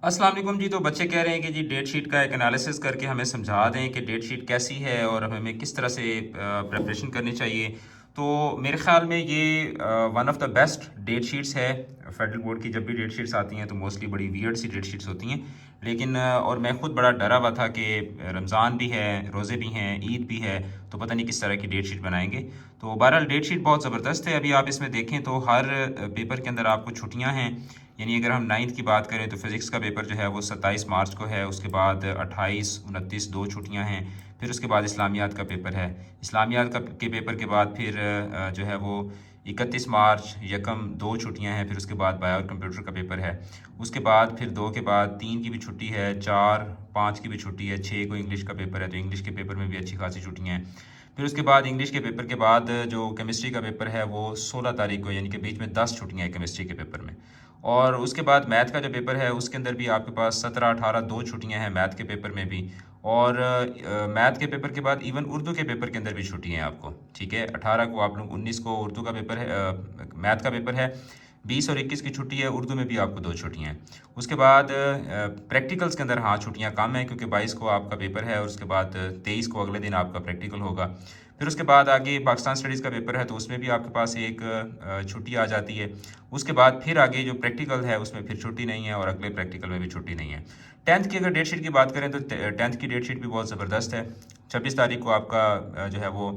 अस्सलाम वालेकुम जी। तो बच्चे कह रहे हैं कि जी डेट शीट का एक एनालिसिस करके हमें समझा दें कि डेट शीट कैसी है और हमें किस तरह से प्रिपरेशन करनी चाहिए। तो मेरे ख़्याल में ये one of the best date sheets है। फेडरल बोर्ड की जब भी डेट शीट्स आती हैं तो मोस्टली बड़ी वियर्ड सी डेट शीट्स होती हैं, लेकिन और मैं खुद बड़ा डरा हुआ था कि रमज़ान भी है, रोज़े भी हैं, ईद भी है, तो पता नहीं किस तरह की डेट शीट बनाएंगे। तो बहरहाल डेट शीट बहुत ज़बरदस्त है। अभी आप इसमें देखें तो हर पेपर के अंदर आपको छुट्टियाँ हैं। यानी अगर हम नाइन्थ की बात करें तो फिज़िक्स का पेपर जो है वो 27 मार्च को है, उसके बाद 28, 29 दो छुट्टियां हैं। फिर उसके बाद इस्लामियात का पेपर है। इस्लामियात के पेपर के बाद फिर जो है वो 31 मार्च यकम दो छुट्टियां हैं। फिर उसके बाद बायो और कंप्यूटर का पेपर है। उसके बाद फिर 2 के बाद 3 की भी छुट्टी है, 4, 5 की भी छुट्टी है, 6 को इंग्लिश का पेपर है, तो इंग्लिश के पेपर में भी अच्छी खासी छुट्टियाँ हैं। फिर उसके बाद इंग्लिश के पेपर के बाद जो केमिस्ट्री का पेपर है वो 16 तारीख को, यानी कि बीच में 10 छुट्टियाँ हैं केमिस्ट्री के पेपर में। और उसके बाद मैथ का जो पेपर है उसके अंदर भी आपके पास 17, 18 दो छुट्टियां हैं मैथ के पेपर में भी। और मैथ के पेपर के बाद इवन उर्दू के पेपर के अंदर भी छुट्टियां हैं आपको, ठीक है। 18 को आप लोग, 19 को उर्दू का पेपर है, मैथ का पेपर है, 20 और 21 की छुट्टी है। उर्दू में भी आपको दो छुट्टियां हैं। उसके बाद प्रैक्टिकल्स के अंदर हाँ छुट्टियां कम है, क्योंकि 22 को आपका पेपर है और उसके बाद 23 को अगले दिन आपका प्रैक्टिकल होगा। फिर उसके बाद आगे पाकिस्तान स्टडीज़ का पेपर है, तो उसमें भी आपके पास एक छुट्टी आ जाती है। उसके बाद फिर आगे जो प्रैक्टिकल है उसमें फिर छुट्टी नहीं है और अगले प्रैक्टिकल में भी छुट्टी नहीं है। 10th की अगर डेट शीट की बात करें तो 10th की डेट शीट भी बहुत ज़बरदस्त है। 26 तारीख को आपका जो है वो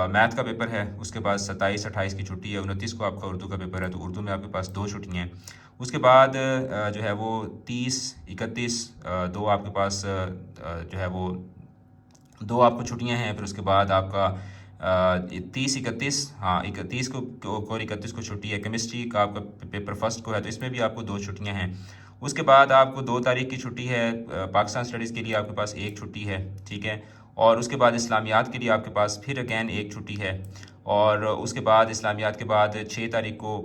मैथ का पेपर है। उसके बाद 27, 28 की छुट्टी है। 29 को आपका उर्दू का पेपर है, तो उर्दू में आपके पास दो छुट्टियाँ हैं। उसके बाद जो है वो 30, 31 दो आपके पास जो है वो दो आपको छुट्टियां हैं। फिर उसके बाद आपका 30, 31, हाँ 31 को और 31 को छुट्टी है। केमिस्ट्री का आपका पेपर फर्स्ट को है, तो इसमें भी आपको दो छुट्टियां हैं। उसके बाद आपको 2 तारीख की छुट्टी है। पाकिस्तान स्टडीज़ के लिए आपके पास एक छुट्टी है, ठीक है। और उसके बाद इस्लामियात के लिए आपके पास फिर अगैन एक छुट्टी है। और उसके बाद इस्लामियात के बाद 6 तारीख को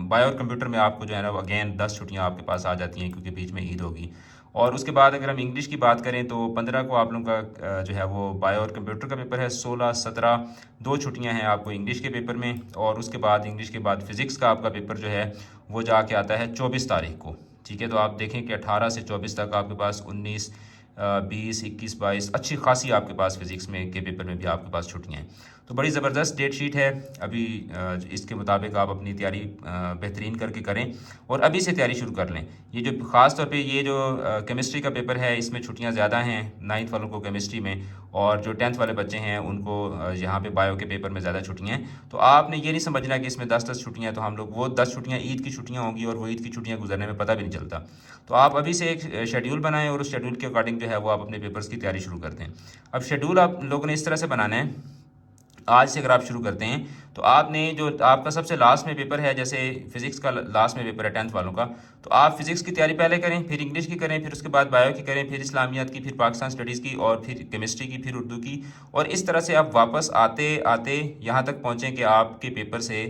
बायो और कंप्यूटर में आपको जो है ना अगैन 10 छुट्टियाँ आपके पास आ जाती हैं, क्योंकि बीच में ईद होगी। और उसके बाद अगर हम इंग्लिश की बात करें तो 15 को आप लोगों का जो है वो बायो और कंप्यूटर का पेपर है। 16, 17 दो छुट्टियां हैं आपको इंग्लिश के पेपर में। और उसके बाद इंग्लिश के बाद फिज़िक्स का आपका पेपर जो है वो जाके आता है 24 तारीख को, ठीक है। तो आप देखें कि 18 से 24 तक आपके पास 19, 20, 21, 22 अच्छी खासी आपके पास फिज़िक्स में के पेपर में भी आपके पास छुट्टियाँ हैं। तो बड़ी ज़बरदस्त डेट शीट है। अभी इसके मुताबिक आप अपनी तैयारी बेहतरीन करके करें और अभी से तैयारी शुरू कर लें। ये जो ख़ास तौर पे ये जो केमिस्ट्री का पेपर है इसमें छुट्टियां ज़्यादा हैं 9th वालों को केमिस्ट्री में, और जो 10th वाले बच्चे हैं उनको यहाँ पे बायो के पेपर में ज़्यादा छुट्टियां हैं। तो आपने ये नहीं समझना कि इसमें 10-10 छुट्टियां हैं, तो हम लोग वो 10 छुट्टियां ईद की छुट्टियां होंगी और वो ईद की छुट्टियां गुजरने में पता भी नहीं चलता। तो आप अभी से एक शेड्यूल बनाएं और उस शेड्यूल के अकॉर्डिंग जो है वो आप अपने पेपर्स की तैयारी शुरू कर दें। अब शेड्यूल आप लोगों ने इस तरह से बनाना है, आज से अगर आप शुरू करते हैं तो आपने जो आपका सबसे लास्ट में पेपर है, जैसे फिजिक्स का लास्ट में पेपर है 10th वालों का, तो आप फिजिक्स की तैयारी पहले करें, फिर इंग्लिश की करें, फिर उसके बाद बायो की करें, फिर इस्लामियात की, फिर पाकिस्तान स्टडीज़ की, और फिर केमिस्ट्री की, फिर उर्दू की। और इस तरह से आप वापस आते आते यहाँ तक पहुँचें कि आपके पेपर से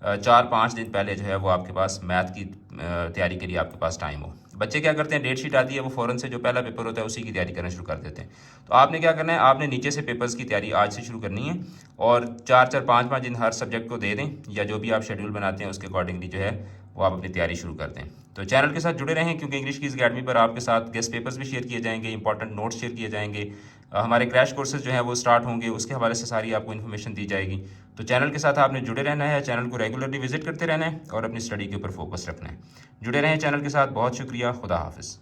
4-5 दिन पहले जो है वो आपके पास मैथ की तैयारी के लिए आपके पास टाइम हो। बच्चे क्या करते हैं, डेट शीट आती है वो फ़ौरन से जो पहला पेपर होता है उसी की तैयारी करना शुरू कर देते हैं। तो आपने क्या करना है, आपने नीचे से पेपर्स की तैयारी आज से शुरू करनी है और 4-4, 5-5 दिन हर सब्जेक्ट को दे दें, या जो भी आप शेड्यूल बनाते हैं उसके अकॉर्डिंगली जो है वो आप अपनी तैयारी शुरू कर दें। तो चैनल के साथ जुड़े रहें, क्योंकि इंग्लिश की इस अकेडमी पर आपके साथ गेस्ट पेपर्स भी शेयर किए जाएंगे, इंपॉर्टेंट नोट्स शेयर किए जाएंगे, हमारे क्रैश कोर्सेज जो है वो स्टार्ट होंगे, उसके हवाले से सारी आपको इन्फॉर्मेशन दी जाएगी। तो चैनल के साथ आपने जुड़े रहना है, चैनल को रेगुलरली विजिट करते रहना है और अपनी स्टडी के ऊपर फोकस रखना है। जुड़े रहें चैनल के साथ। बहुत शुक्रिया। खुदा हाफिज़।